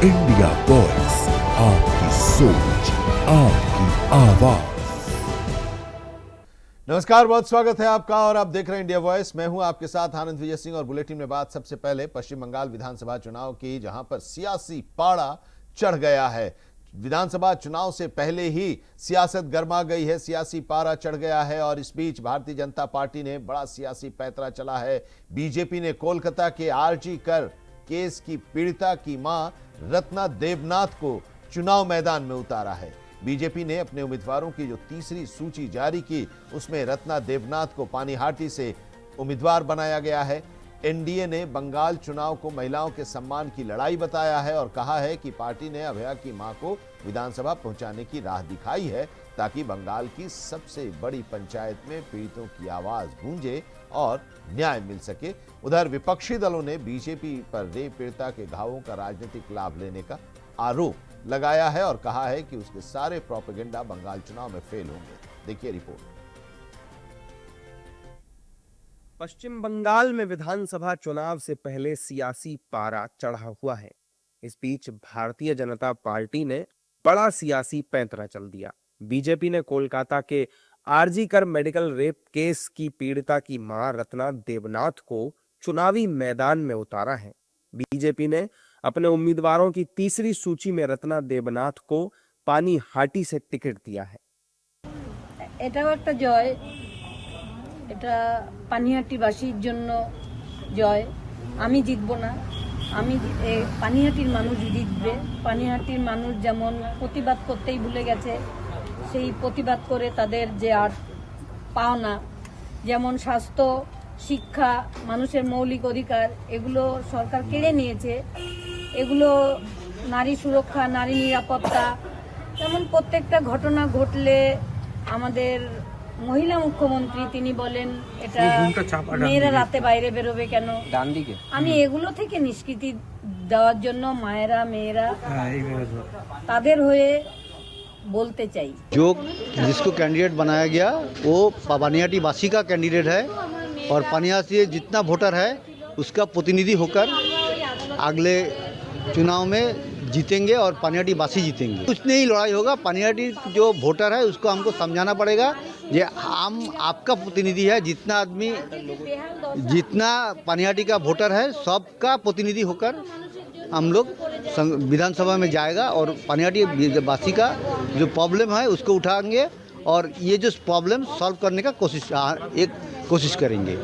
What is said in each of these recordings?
India voice, आपकी सोच, आपकी आवाज। नमस्कार, बहुत स्वागत है आपका और आप देख रहे हैं इंडिया वॉइस। मैं हूं आपके साथ आनंद विजय सिंह और बुलेटिन में बात सबसे पहले पश्चिम बंगाल विधानसभा चुनाव की, जहां पर सियासी पारा चढ़ गया है। विधानसभा चुनाव से पहले ही सियासत गर्मा गई है, सियासी पारा चढ़ गया है और इस बीच भारतीय जनता पार्टी ने बड़ा सियासी पैंतरा चला है। बीजेपी ने कोलकाता के आरजी कर केस की पीड़िता की मां रत्ना देवनाथ को चुनाव मैदान में उतारा है। बीजेपी ने अपने उम्मीदवारों की जो तीसरी सूची जारी की, उसमें रत्ना देवनाथ को पानीहाटी से उम्मीदवार बनाया गया है। एनडीए ने बंगाल चुनाव को महिलाओं के सम्मान की लड़ाई बताया है और कहा है कि पार्टी ने अभया की मां को विधानसभा पहुंचाने की राह दिखाई है, ताकि बंगाल की सबसे बड़ी पंचायत में पीड़ितों की आवाज गूंजे और न्याय मिल सके। उधर विपक्षी दलों ने बीजेपी पर रेप पीड़िता के घावों का राजनीतिक लाभ लेने का आरोप लगाया है और कहा है कि उसके सारे प्रोपेगेंडा बंगाल चुनाव में फेल होंगे। देखिए रिपोर्ट। पश्चिम बंगाल में विधानसभा चुनाव से पहले सियासी पारा चढ़ा हुआ है। इस बीच भारतीय जनता पार्टी ने बड़ा सियासी पैंतरा चल दिया। बीजेपी ने कोलकाता के आरजी कर मेडिकल रेप केस की पीड़िता की मां रत्ना देवनाथ को चुनावी मैदान में उतारा है। बीजेपी ने अपने उम्मीदवारों की तीसरी सूची में रत्ना देवनाथ को पानीहाटी से टिकट दिया है। এটা পানিহাটিবাসীর জন্য জয়। আমি জিতব না, আমি পানিহাটির মানুষ জিতবে। পানিহাটির মানুষ যেমন প্রতিবাদ করতেই ভুলে গেছে, সেই প্রতিবাদ করে তাদের যে আর পাওনা, যেমন স্বাস্থ্য, শিক্ষা, মানুষের মৌলিক অধিকার, এগুলো সরকার কেড়ে নিয়েছে। এগুলো নারী সুরক্ষা, নারী নিরাপত্তা, তেমন প্রত্যেকটা ঘটনা ঘটলে আমাদের মহিলা মুখ্যমন্ত্রী তিনি বলেন এটা মেয়েরা রাতে বাইরে বেরোবে কেন। আমি এগুলো থেকে নিষ্কৃতি দেওয়ার জন্য মায়েরা মেয়েরা তাদের হয়ে बोलते चाहिए। जो जिसको कैंडिडेट बनाया गया वो पानीहाटी वासी का कैंडिडेट है और पानीहाटी से जितना वोटर है उसका प्रतिनिधि होकर अगले चुनाव में जीतेंगे और पानीहाटी वासी जीतेंगे। कुछ नहीं लड़ाई होगा, पानीहाटी जो वोटर है उसको हमको समझाना पड़ेगा ये हम आपका प्रतिनिधि है। जितना आदमी जितना पानीहाटी का वोटर है सबका प्रतिनिधि होकर हम लोग विधानसभा में जाएगा और पानीहाटी वासी का जो प्रॉब्लम है उसको उठाएंगे और ये जो प्रॉब्लम सॉल्व करने का कोशिश करेंगे।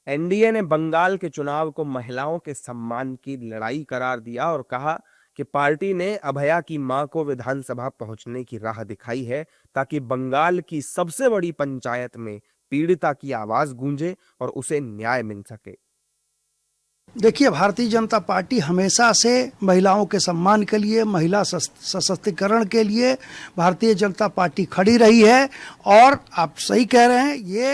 एनडीए ने बंगाल के चुनाव को महिलाओं के सम्मान की लड़ाई करार दिया और कहा कि पार्टी ने अभया की मां को विधानसभा पहुंचने की राह दिखाई है, ताकि बंगाल की सबसे बड़ी पंचायत में पीड़िता की आवाज गूंजे और उसे न्याय मिल सके। देखिए, भारतीय जनता पार्टी हमेशा से महिलाओं के सम्मान के लिए, महिला सशक्तिकरण के लिए भारतीय जनता पार्टी खड़ी रही है। और आप सही कह रहे हैं, ये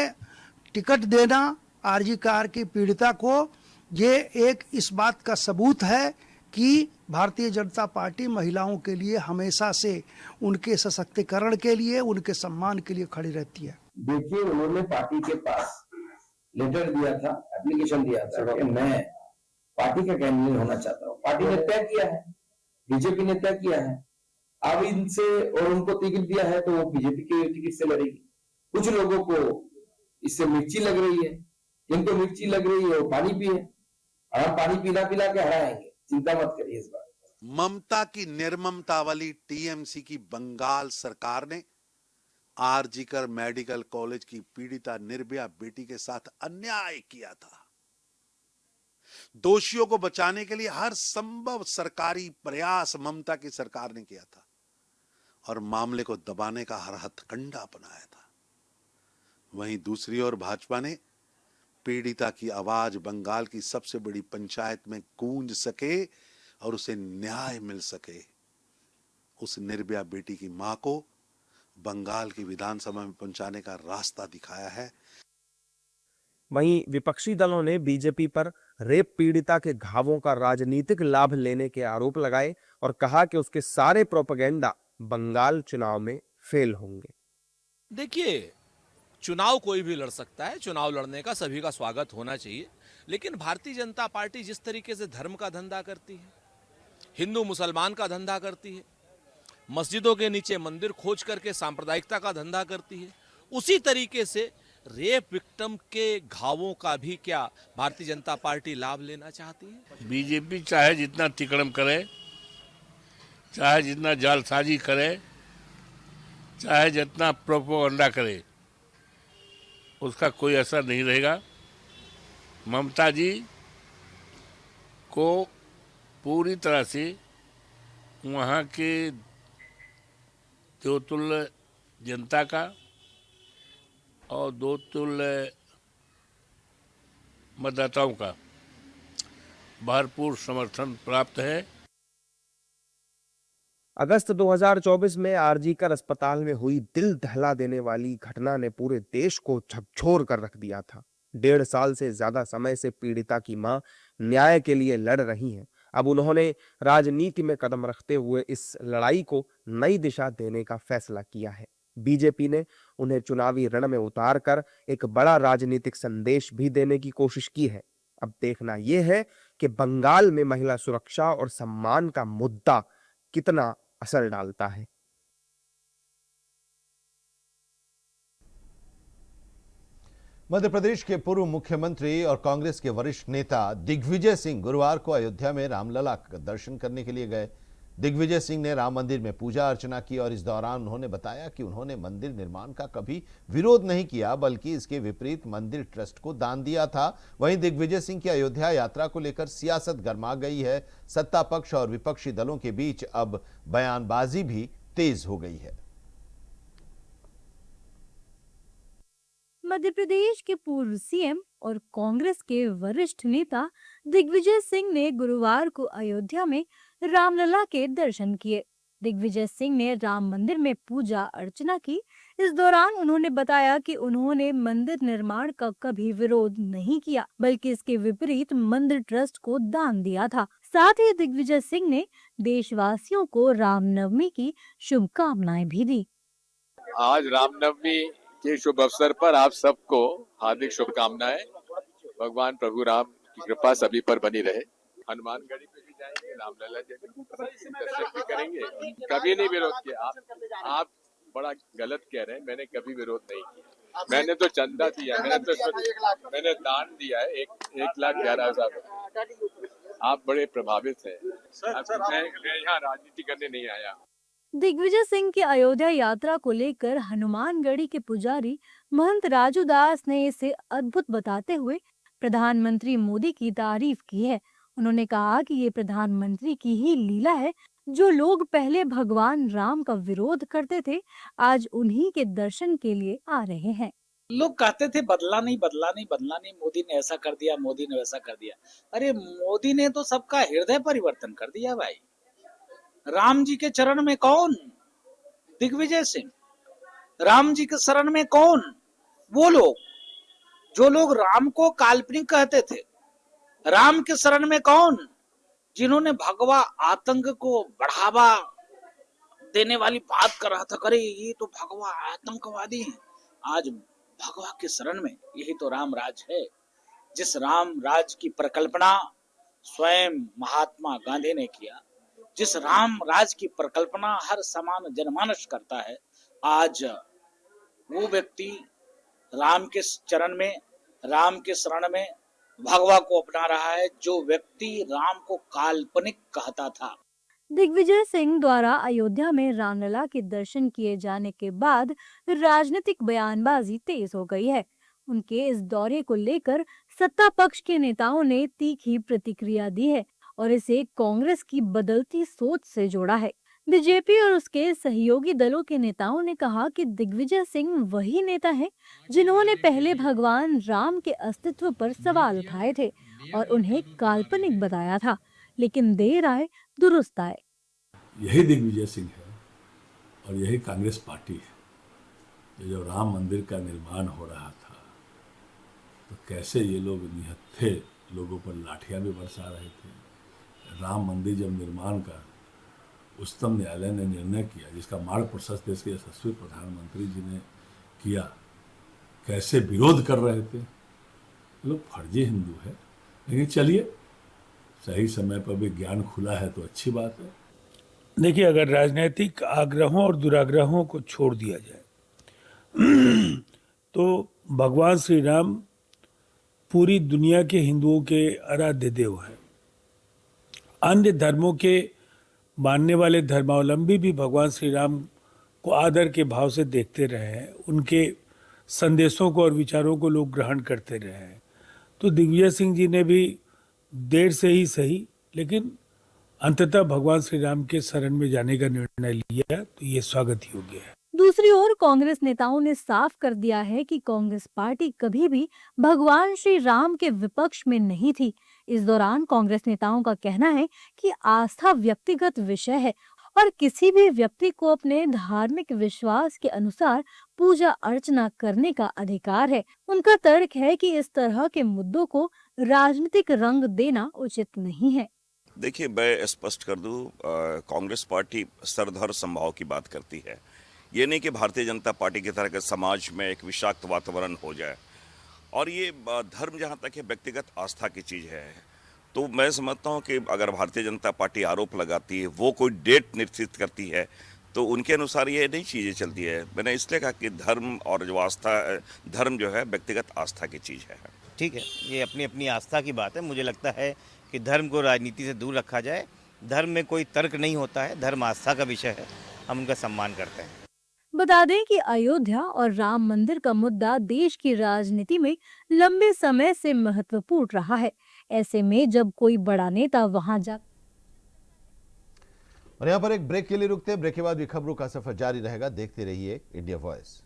टिकट देना आरजी कार की पीड़िता को ये एक इस बात का सबूत है कि भारतीय जनता पार्टी महिलाओं के लिए हमेशा से उनके सशक्तिकरण के लिए, उनके सम्मान के लिए खड़ी रहती है। देखिए, उन्होंने पार्टी के पास लेटर दिया था, एप्लीकेशन दिया था कि मैं पार्टी का कैंडिडेट होना चाहता हूँ। पार्टी ने तय किया है, बीजेपी ने तय किया है। अब इनसे और उनको टिकट दिया है तो वो बीजेपी के टिकट से लड़ेगी। कुछ लोगों को इससे मिर्ची लग रही है, जिनको मिर्ची लग रही है वो पानी पिए और हम पानी पिला पिला के हराएंगे। चिंता मत करिए इस बार। ममता की निर्ममता वाली टीएमसी की बंगाल सरकार ने आरजी कर मेडिकल कॉलेज की पीड़िता निर्भया बेटी के साथ अन्याय किया था। दोषियों को बचाने के लिए हर संभव सरकारी प्रयास ममता की सरकार ने किया था और मामले को दबाने का हर हथकंडा अपनाया था। वहीं दूसरी ओर भाजपा ने पीड़िता की आवाज बंगाल की सबसे बड़ी पंचायत में गूंज सके और उसे न्याय मिल सके, उस निर्भया बेटी की मां को बंगाल की विधानसभा में पहुंचाने का रास्ता दिखाया है। वहीं विपक्षी दलों ने बीजेपी पर रेप पीड़िता के घावों का राजनीतिक लाभ लेने के आरोप लगाए और कहा कि उसके सारे प्रोपेगेंडा बंगाल चुनाव में फेल होंगे। देखिए, चुनाव कोई भी लड़ सकता है, चुनाव लड़ने का सभी का स्वागत होना चाहिए, लेकिन भारतीय जनता पार्टी जिस तरीके से धर्म का धंधा करती है, हिंदू मुसलमान का धंधा करती है, मस्जिदों के नीचे मंदिर खोज करके सांप्रदायिकता का धंधा करती है, उसी तरीके से रेप विक्टिम के घावों का भी क्या भारतीय जनता पार्टी लाभ लेना चाहती है? बीजेपी चाहे जितना तिकड़म करे, चाहे जितना जालसाजी करे, चाहे जितना प्रोपोगंडा करे, उसका कोई असर नहीं रहेगा। ममता जी को पूरी तरह से वहाँ के देवतुल्य जनता का और देवतुल्य मतदाताओं का भरपूर समर्थन प्राप्त है। अगस्त 2024 में आरजीकर अस्पताल में हुई दिल दहला देने वाली घटना ने पूरे देश को झकझोर कर रख दिया था। 1.5 साल से ज्यादा समय से पीड़िता की मां न्याय के लिए लड़ रही हैं। अब उन्होंने राजनीति में कदम रखते हुए इस लड़ाई को नई दिशा देने का फैसला किया है। बीजेपी ने उन्हें चुनावी रण में उतार कर एक बड़ा राजनीतिक संदेश भी देने की कोशिश की है। अब देखना यह है कि बंगाल में महिला सुरक्षा और सम्मान का मुद्दा कितना असर डालता है। मध्य प्रदेश के पूर्व मुख्यमंत्री और कांग्रेस के वरिष्ठ नेता दिग्विजय सिंह गुरुवार को अयोध्या में रामलला का दर्शन करने के लिए गए। दिग्विजय सिंह ने राम मंदिर में पूजा अर्चना की और इस दौरान उन्होंने बताया कि उन्होंने मंदिर निर्माण का कभी विरोध नहीं किया, बल्कि इसके विपरीत मंदिर ट्रस्ट को दान दिया था। वहीं दिग्विजय सिंह की अयोध्या यात्रा को लेकर सियासत गर्मा गई है। सत्ता पक्ष और विपक्षी दलों के बीच अब बयानबाजी भी तेज हो गई है। मध्य प्रदेश के पूर्व सीएम और कांग्रेस के वरिष्ठ नेता दिग्विजय सिंह ने गुरुवार को अयोध्या में रामलला के दर्शन किए। दिग्विजय सिंह ने राम मंदिर में पूजा अर्चना की। इस दौरान उन्होंने बताया कि उन्होंने मंदिर निर्माण का कभी विरोध नहीं किया, बल्कि इसके विपरीत मंदिर ट्रस्ट को दान दिया था। साथ ही दिग्विजय सिंह ने देशवासियों को रामनवमी की शुभकामनाएं भी दी। आज रामनवमी के शुभ अवसर पर आप सबको हार्दिक शुभकामनाएं। भगवान प्रभु राम की कृपा सभी पर बनी रहे। हनुमानगढ़ी पे भी जाएंगे, रामलला जी दर्शन भी करेंगे। कभी नहीं विरोध किया। आप बड़ा गलत कह रहे हैं। मैंने कभी विरोध नहीं किया। मैंने तो चंदा दिया, मैंने दान दिया है 1,11,000। आप बड़े प्रभावित हैं। मैं यहाँ राजनीति करने नहीं आया। दिग्विजय सिंह की अयोध्या यात्रा को लेकर हनुमानगढ़ी के पुजारी महंत राजू दास ने इसे अद्भुत बताते हुए प्रधानमंत्री मोदी की तारीफ की है। उन्होंने कहा कि ये प्रधानमंत्री की ही लीला है। जो लोग पहले भगवान राम का विरोध करते थे, आज उन्हीं के दर्शन के लिए आ रहे हैं। लोग कहते थे बदला नहीं, मोदी ने ऐसा कर दिया, मोदी ने वैसा कर दिया। अरे मोदी ने तो सबका हृदय परिवर्तन कर दिया भाई। राम जी के चरण में कौन? दिग्विजय सिंह। राम जी के शरण में कौन? वो लोग जो लोग राम को काल्पनिक कहते थे। राम के शरण में कौन? जिन्होंने भगवा आतंक को बढ़ावा देने वाली बात कर रहा था, करे ये तो भगवा आतंकवादी हैं। आज भगवा के शरण में यही तो राम राज है। जिस राम राज की परिकल्पना स्वयं महात्मा गांधी ने किया, जिस राम राज की परिकल्पना हर समान जनमानस करता है, आज वो व्यक्ति राम के चरण में, राम के शरण में भगवा को अपना रहा है, जो व्यक्ति राम को काल्पनिक कहता था। दिग्विजय सिंह द्वारा अयोध्या में रामलला के दर्शन किए जाने के बाद राजनीतिक बयानबाजी तेज हो गई है। उनके इस दौरे को लेकर सत्ता पक्ष के नेताओं ने तीखी प्रतिक्रिया दी है और इसे कांग्रेस की बदलती सोच से जोड़ा है। बीजेपी और उसके सहयोगी दलों के नेताओं ने कहा कि दिग्विजय सिंह वही नेता हैं जिन्होंने पहले भगवान राम के अस्तित्व पर सवाल उठाए थे और उन्हें काल्पनिक बताया था, लेकिन देर आए दुरुस्त आए। यही दिग्विजय सिंह है और यही कांग्रेस पार्टी है। जो राम मंदिर का निर्माण हो रहा था तो कैसे ये लोग निहत्थे लोगों पर लाठियां भी बरसा रहे थे। राम मंदिर जब निर्माण का उच्चतम न्यायालय ने निर्णय किया, जिसका मार्ग प्रशस्त देश के यशस्वी प्रधानमंत्री जी ने किया, कैसे विरोध कर रहे थे। लोग फर्जी हिंदू है, लेकिन चलिए सही समय पर भी ज्ञान खुला है तो अच्छी बात है। देखिए, अगर राजनीतिक आग्रहों और दुराग्रहों को छोड़ दिया जाए तो भगवान श्री राम पूरी दुनिया के हिंदुओं के आराध्य देव हैं। अन्य धर्मों के मानने वाले धर्मावलंबी भी भगवान श्री राम को आदर के भाव से देखते रहे हैं, उनके संदेशों को और विचारों को लोग ग्रहण करते रहे हैं। तो दिग्विजय सिंह जी ने भी देर से ही सही लेकिन अंततः भगवान श्री राम के शरण में जाने का निर्णय लिया, तो ये स्वागत योग्य है। दूसरी ओर कांग्रेस नेताओं ने साफ कर दिया है कि कांग्रेस पार्टी कभी भी भगवान श्री राम के विपक्ष में नहीं थी। इस दौरान कांग्रेस नेताओं का कहना है कि आस्था व्यक्तिगत विषय है और किसी भी व्यक्ति को अपने धार्मिक विश्वास के अनुसार पूजा अर्चना करने का अधिकार है। उनका तर्क है कि इस तरह के मुद्दों को राजनीतिक रंग देना उचित नहीं है। देखिए, मैं स्पष्ट कर दूं, कांग्रेस पार्टी सरधर समभाव की बात करती है। ये नहीं कि भारतीय जनता पार्टी की तरह के समाज में एक विषाक्त वातावरण हो जाए। और ये धर्म जहाँ तक है व्यक्तिगत आस्था की चीज़ है, तो मैं समझता हूँ कि अगर भारतीय जनता पार्टी आरोप लगाती है, वो कोई डेट निश्चित करती है, तो उनके अनुसार ये नहीं चीज़ें चलती है। मैंने इसलिए कहा कि धर्म और जो आस्था, धर्म जो है व्यक्तिगत आस्था की चीज़ है। ठीक है, ये अपनी अपनी आस्था की बात है। मुझे लगता है कि धर्म को राजनीति से दूर रखा जाए। धर्म में कोई तर्क नहीं होता है, धर्म आस्था का विषय है, हम उनका सम्मान करते हैं। बता दें कि अयोध्या और राम मंदिर का मुद्दा देश की राजनीति में लंबे समय से महत्वपूर्ण रहा है। ऐसे में जब कोई बड़ा नेता वहां जा और यहाँ पर एक ब्रेक के लिए रुकते हैं। ब्रेक के बाद भी खबरों का सफर जारी रहेगा। देखते रहिए इंडिया वॉइस।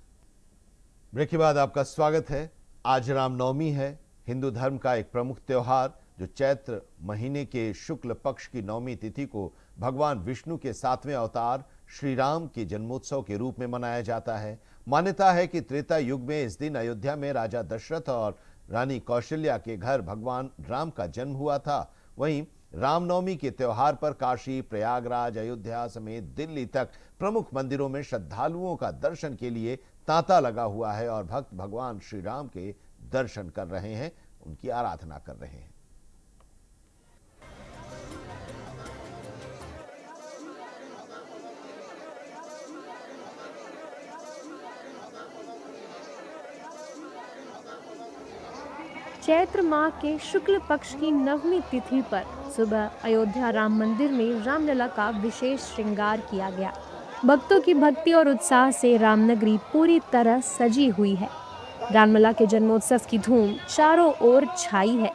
ब्रेक के बाद आपका स्वागत है। आज रामनवमी है, हिंदू धर्म का एक प्रमुख त्योहार जो चैत्र महीने के शुक्ल पक्ष की नवमी तिथि को भगवान विष्णु के 7वें अवतार श्री राम के जन्मोत्सव के रूप में मनाया जाता है। मान्यता है कि त्रेता युग में इस दिन अयोध्या में राजा दशरथ और रानी कौशल्या के घर भगवान राम का जन्म हुआ था। वहीं रामनवमी के त्योहार पर काशी, प्रयागराज, अयोध्या समेत दिल्ली तक प्रमुख मंदिरों में श्रद्धालुओं का दर्शन के लिए तांता लगा हुआ है और भक्त भगवान श्री राम के दर्शन कर रहे हैं, उनकी आराधना कर रहे हैं। चैत्र माह के शुक्ल पक्ष की नवमी तिथि पर सुबह अयोध्या राम मंदिर में रामलला का विशेष श्रृंगार किया गया। भक्तों की भक्ति और उत्साह से रामनगरी पूरी तरह सजी हुई है। रामलला के जन्मोत्सव की धूम चारों ओर छाई है।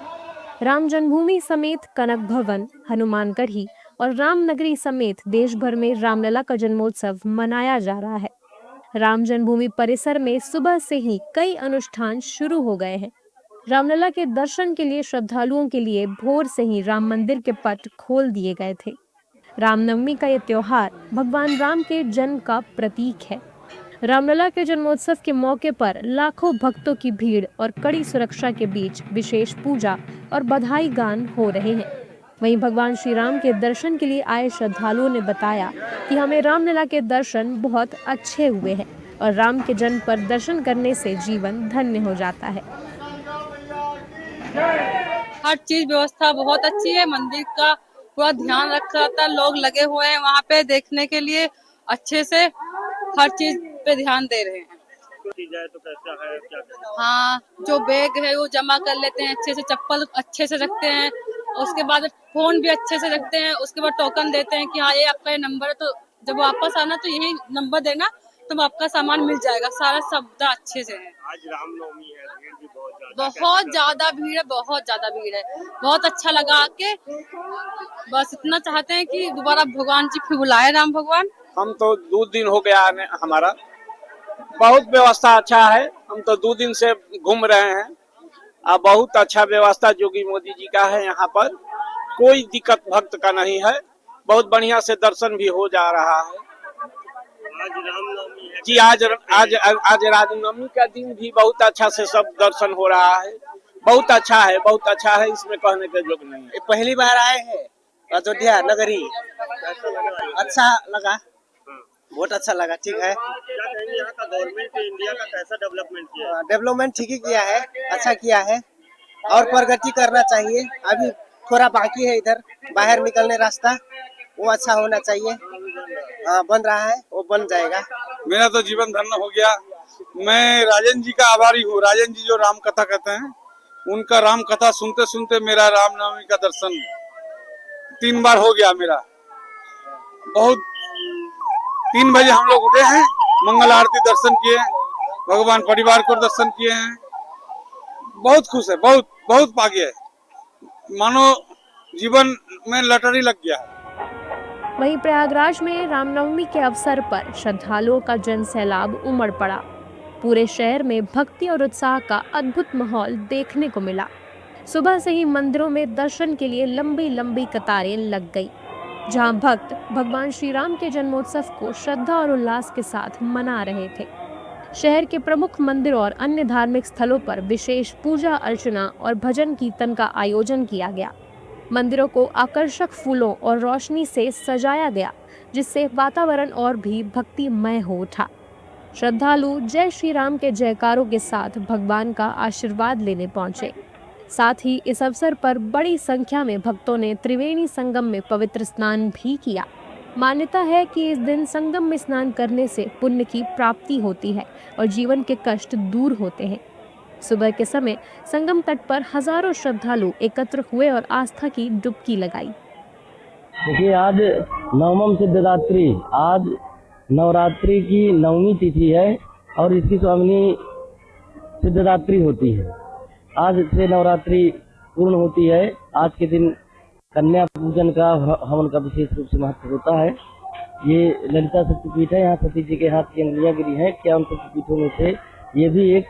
राम जन्मभूमि समेत कनक भवन, हनुमानगढ़ी और रामनगरी समेत देश भर में रामलला का जन्मोत्सव मनाया जा रहा है। राम जन्मभूमि परिसर में सुबह से ही कई अनुष्ठान शुरू हो गए हैं। रामलला के दर्शन के लिए श्रद्धालुओं के लिए भोर से ही राम मंदिर के पट खोल दिए गए थे। रामनवमी का ये त्योहार भगवान राम के जन्म का प्रतीक है। रामलला के जन्मोत्सव के मौके पर लाखों भक्तों की भीड़ और कड़ी सुरक्षा के बीच विशेष पूजा और बधाई गान हो रहे हैं। वहीं भगवान श्री राम के दर्शन के लिए आए श्रद्धालुओं ने बताया कि हमें रामलला के दर्शन बहुत अच्छे हुए हैं और राम के जन्म पर दर्शन करने से जीवन धन्य हो जाता है। हर चीज व्यवस्था बहुत अच्छी है। मंदिर का पूरा ध्यान रखा जाता है। लोग लगे हुए हैं वहाँ पे देखने के लिए, अच्छे से हर चीज पे ध्यान दे रहे हैं। तो कैसा है, क्या हाँ, जो बैग है वो जमा कर लेते हैं अच्छे से, चप्पल अच्छे से रखते हैं, उसके बाद फोन भी अच्छे से रखते हैं। उसके बाद टोकन देते हैं कि हाँ ये आपका ये नंबर है, तो जब वापस आना तो यही नंबर देना, तो आपका सामान मिल जाएगा। सारा सुविधा अच्छे से है। आज रामनवमी है, भीड़ भी बहुत ज्यादा भीड़ है, बहुत ज्यादा भीड़ है। बहुत अच्छा लगा आके। बस इतना चाहते हैं कि दोबारा भगवान जी फिर बुलाए राम भगवान। हम तो 2 दिन हो गया हमारा, बहुत व्यवस्था अच्छा है। हम तो 2 दिन से घूम रहे हैं। बहुत अच्छा व्यवस्था योगी मोदी जी का है। यहाँ पर कोई दिक्कत भक्त का नहीं है। बहुत बढ़िया से दर्शन भी हो जा रहा है। आज रामनवमी है जी, आज रामनवमी का दिन भी बहुत अच्छा से सब दर्शन हो रहा है। बहुत अच्छा है, बहुत अच्छा है, इसमें कहने के योग नहीं है। पहली बार आए हैं अयोध्या नगरी, अच्छा लगा, बहुत अच्छा लगा। ठीक है, क्या कहेंगे यहाँ का गवर्नमेंट इंडिया का कैसा डेवलपमेंट किया है? डेवलपमेंट ठीक ही किया है, अच्छा किया है और प्रगति करना चाहिए। अभी थोड़ा बाकी है इधर बाहर निकलने रास्ता, वो अच्छा होना चाहिए। हाँ, बन रहा है, वो बन जाएगा। मेरा तो जीवन धन्य हो गया। मैं राजन जी का आभारी हूँ। राजन जी जो राम कथा कहते हैं, उनका राम कथा सुनते सुनते मेरा रामनवमी का दर्शन 3 बार हो गया मेरा। बहुत 3 बजे हम लोग उठे हैं, मंगल आरती दर्शन किए, भगवान परिवार को दर्शन किए हैं। बहुत खुश है, बहुत बहुत भाग्य है, मानो जीवन में लटरी लग गया है। वहीं प्रयागराज में रामनवमी के अवसर पर श्रद्धालुओं का जन सैलाब उमड़ पड़ा। पूरे शहर में भक्ति और उत्साह का अद्भुत माहौल देखने को मिला। सुबह से ही मंदिरों में दर्शन के लिए लंबी लंबी कतारें लग गई, जहां भक्त भगवान श्री राम के जन्मोत्सव को श्रद्धा और उल्लास के साथ मना रहे थे। शहर के प्रमुख मंदिरों और अन्य धार्मिक स्थलों पर विशेष पूजा अर्चना और भजन कीर्तन का आयोजन किया गया। मंदिरों को आकर्षक फूलों और रोशनी से सजाया गया, जिससे वातावरण और भी भक्तिमय हो उठा। श्रद्धालु जय श्री राम के जयकारों के साथ भगवान का आशीर्वाद लेने पहुंचे। साथ ही इस अवसर पर बड़ी संख्या में भक्तों ने त्रिवेणी संगम में पवित्र स्नान भी किया। मान्यता है कि इस दिन संगम में स्नान करने से पुण्य की प्राप्ति होती है और जीवन के कष्ट दूर होते हैं। सुबह के समय संगम तट पर हजारों श्रद्धालु एकत्र हुए और आस्था की डुबकी लगाई। देखिए, आज नवम सिद्धरात्रि, आज नवरात्रि की 9वीं तिथि है और इसकी स्वामिनी सिद्धरात्रि होती है। आज से नवरात्रि पूर्ण होती है। आज के दिन कन्या पूजन का, हवन का विशेष रूप से महत्व होता है। ये ललिता शक्तिपीठ है, यहाँ सती जी के हाथ की अंगुलियां गिरी हैं। क्या उन शक्तिपीठों में से ये भी एक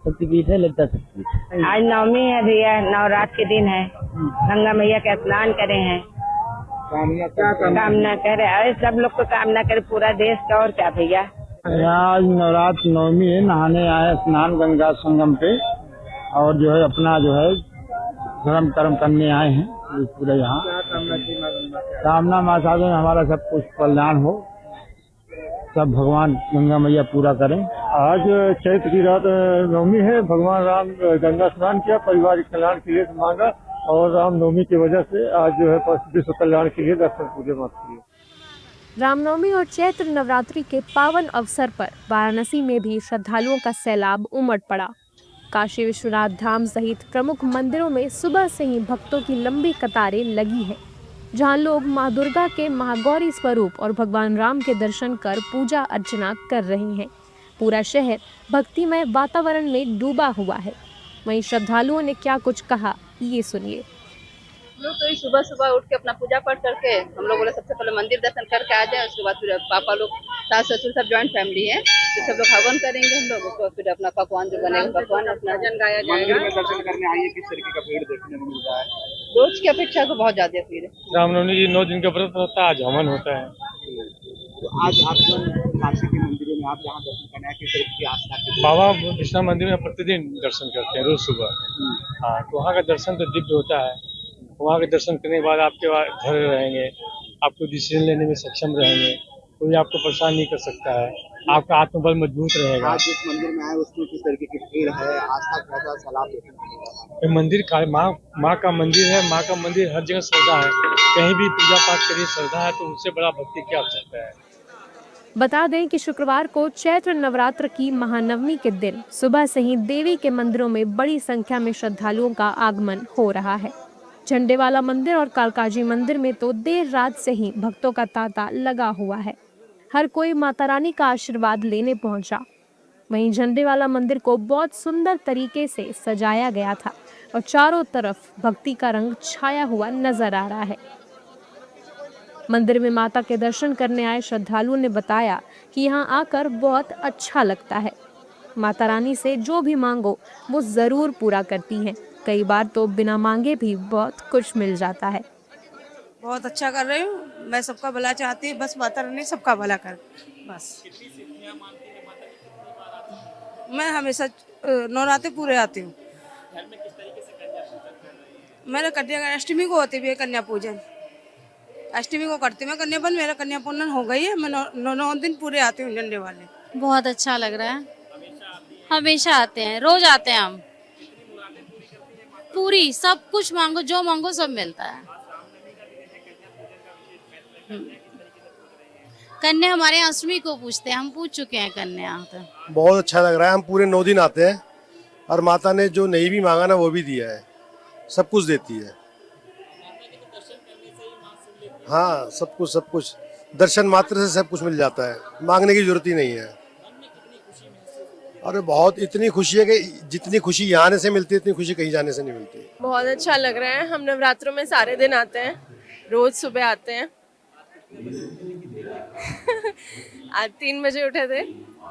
शक्तिपीठ है, ललिता शक्तिपीठ। आज नवमी है भैया, नवरात्र के दिन है, गंगा मैया का स्नान करे हैं, कामना करे। अरे सब लोग को कामना करे, पूरा देश का, और क्या भैया। आज नवरात्र नवमी है, नहाने आए स्नान गंगा संगम पे, और जो है अपना जो है धर्म कर्म करने आए हैं पूरे यहाँ। कामना माता में हमारा सब कुछ कल्याण हो, सब भगवान गंगा मैया पूरा करें। आज चैत्र की रात नवमी है, भगवान राम गंगा स्नान किया, पारिवारिक कल्याण के लिए मांगा, और रामनवमी की वजह से आज जो है विश्व कल्याण के लिए दर्शन पूजे मत किए। रामनवमी और चैत्र नवरात्रि के पावन अवसर पर वाराणसी में भी श्रद्धालुओं का सैलाब उमड़ पड़ा। काशी विश्वनाथ धाम सहित प्रमुख मंदिरों में सुबह से ही भक्तों की लंबी कतारें लगी हैं, जहां लोग मां दुर्गा के महागौरी स्वरूप और भगवान राम के दर्शन कर पूजा अर्चना कर रहे हैं। पूरा शहर भक्तिमय वातावरण में डूबा हुआ है। वहीं श्रद्धालुओं ने क्या कुछ कहा, ये सुनिए। लोग तो सुबह सुबह उठ के अपना पूजा पाठ करके हम लोग बोले सबसे पहले मंदिर दर्शन करके आ जाए, उसके बाद फिर पापा लोग, सास ससुर सब ज्वाइंट फैमिली है, तो सब लोग हवन करेंगे हम लोग, उसको फिर अपना पकवान जो बनेगा पकवान अपना भजन गाया जाएगा। मंदिर में दर्शन करने आइए, किस तरीके का भीड़ देखने को मिल रहा है? रोज की अपेक्षा तो बहुत ज्यादा भीड़ है। रामनवमी जी 9 दिन का व्रत होता है, आज हवन होता है। तो आज आप काशी के मंदिरों में आप जहाँ दर्शन करने आए, किस तरीके की आस्था की? बाबा विश्वनाथ मंदिर में प्रतिदिन दर्शन करते हैं, रोज सुबह। हाँ, तो वहाँ का दर्शन तो दिव्य होता है। वहाँ के दर्शन करने के बाद आपके घर रहेंगे, आपको डिसीजन लेने में सक्षम रहेंगे, कोई आपको परेशान नहीं कर सकता है, आपका आत्मबल मजबूत रहेगा। आज जिस मंदिर में आए उसमें किस तरीके की भीड़ है, आस्था का सलाह देखने को मिल रहा है? मंदिर का माँ का मंदिर है, माँ का मंदिर हर जगह श्रद्धा है। कहीं भी पूजा पाठ करिए, श्रद्धा है तो उससे बड़ा भक्ति क्या हो सकता है। बता दें कि शुक्रवार को चैत्र नवरात्र की महानवमी के दिन सुबह से ही देवी के मंदिरों में बड़ी संख्या में श्रद्धालुओं का आगमन हो रहा है। झंडेवाला मंदिर और कालकाजी मंदिर में तो देर रात से ही भक्तों का तांता लगा हुआ है। हर कोई माता रानी का आशीर्वाद लेने पहुंचा। वहीं झंडेवाला मंदिर को बहुत सुंदर तरीके से सजाया गया था और चारों तरफ भक्ति का रंग छाया हुआ नजर आ रहा है। मंदिर में माता के दर्शन करने आए श्रद्धालुओं ने बताया कि यहाँ आकर बहुत अच्छा लगता है। माता रानी से जो भी मांगो वो जरूर पूरा करती हैं। कई बार तो बिना मांगे भी बहुत कुछ मिल जाता है। बहुत अच्छा कर रही हूँ, मैं सबका भला चाहती हूँ, बस माता रानी सबका भला कर। बस मैं हमेशा नवरात्रि पूरे आती हूँ। मेरे कन्या अष्टमी को होती भी है कन्या पूजन, अष्टमी को करती मैं कन्यापन, मेरा कन्या पूजन हो गई है। मैं 9 दिन पूरे आती हूँ झंडे वाले। बहुत अच्छा लग रहा है, हमेशा आते हैं, रोज आते हैं हम। पूरी सब कुछ मांगो, जो मांगो सब मिलता है। कन्या हमारे यहाँ अष्टमी को पूछते हैं, हम पूछ चुके हैं कन्या। तो बहुत अच्छा लग रहा है। हम पूरे 9 दिन आते हैं और माता ने जो नहीं भी मांगा ना वो भी दिया है, सब कुछ देती है। हाँ, सब कुछ दर्शन मात्र से सब कुछ मिल जाता है, मांगने की जरूरत ही नहीं है। अरे बहुत इतनी खुशी है कि जितनी खुशी यहाँ आने से मिलती है इतनी खुशी कहीं जाने से नहीं मिलती। बहुत अच्छा लग रहा है। हम नवरात्रों में सारे दिन आते हैं, रोज सुबह आते हैं। आज 3 बजे उठे थे,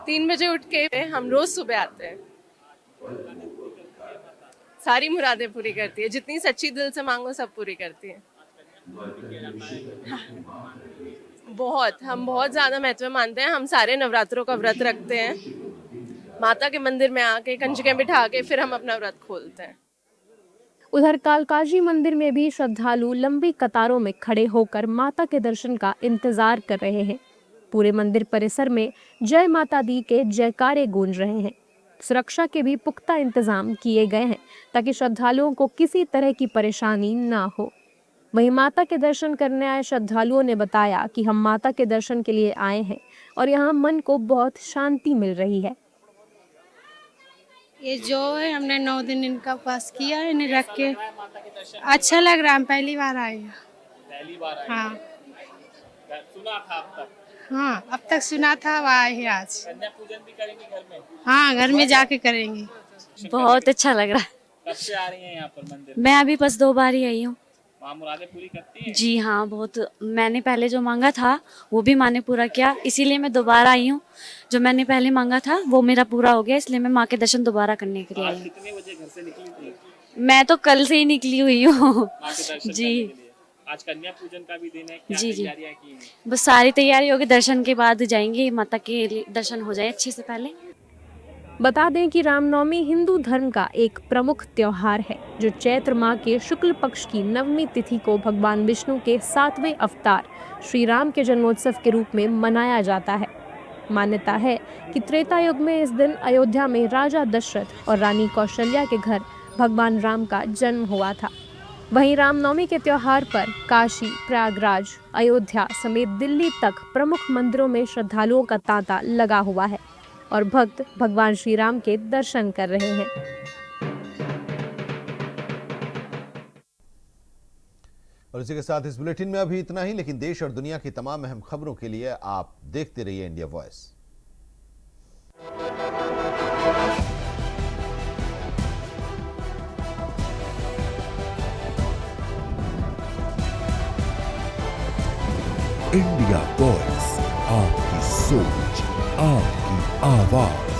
3 बजे उठ के हम रोज सुबह आते हैं। सारी मुरादें पूरी करती है, जितनी सच्ची दिल से मांगो सब पूरी करती है। हम बहुत ज्यादा महत्व मानते हैं। हम सारे नवरात्रों का व्रत रखते हैं, माता के मंदिर में आके कंजकें बिठा के फिर हम अपना व्रत खोलते हैं। उधर कालकाजी मंदिर में भी श्रद्धालु लंबी कतारों में खड़े होकर माता के दर्शन का इंतजार कर रहे हैं। पूरे मंदिर परिसर में जय माता दी के जयकारे गूंज रहे हैं। सुरक्षा के भी पुख्ता इंतजाम किए गए हैं ताकि श्रद्धालुओं को किसी तरह की परेशानी ना हो। वहीं माता के दर्शन करने आए श्रद्धालुओं ने बताया कि हम माता के दर्शन के लिए आए हैं और यहाँ मन को बहुत शांति मिल रही है। ये जो है हमने 9 दिन इनका उपवास किया है, इन्हें रख के अच्छा लग रहा है। हम पहली बार आए हैं। हाँ, सुना था अब तक? हाँ, अब तक सुना था, अब आए हैं आज। कन्या पूजन भी करेंगे घर में? हाँ, घर में जाके करेंगे। बहुत अच्छा लग रहा है। कब से आ रही हैं यहाँ पर मंदिर? मैं अभी बस 2 बार ही आई हूँ। माँ मुरादें पूरी करती हैं? जी हाँ, बहुत। मैंने पहले जो मांगा था वो भी माँ ने पूरा किया, इसीलिए मैं दोबारा आई हूँ। जो मैंने पहले मांगा था वो मेरा पूरा हो गया, इसलिए मैं माँ के दर्शन दोबारा करने के लिए आई हूँ। कितने बजे घर से निकली थी? मैं तो कल से ही निकली हुई हूँ। जी। आज कन्या पूजन का भी दिन है, क्या जी। तैयारियां की हैं? बस सारी तैयारी होगी, दर्शन के बाद जाएंगे, माता के दर्शन हो जाए अच्छे से पहले। बता दें कि रामनवमी हिंदू धर्म का एक प्रमुख त्योहार है जो चैत्र माह के शुक्ल पक्ष की नवमी तिथि को भगवान विष्णु के 7वें अवतार श्री राम के जन्मोत्सव के रूप में मनाया जाता है। मान्यता है कि त्रेता युग में इस दिन अयोध्या में राजा दशरथ और रानी कौशल्या के घर भगवान राम का जन्म हुआ था। वहीं रामनवमी के त्योहार पर काशी, प्रयागराज, अयोध्या समेत दिल्ली तक प्रमुख मंदिरों में श्रद्धालुओं का तांता लगा हुआ है और भक्त भगवान श्री राम के दर्शन कर रहे हैं। और इसी के साथ इस बुलेटिन में अभी इतना ही, लेकिन देश और दुनिया की तमाम अहम खबरों के लिए आप देखते रहिए इंडिया वॉइस। इंडिया वॉइस, आपकी सोच, आपकी आवाज।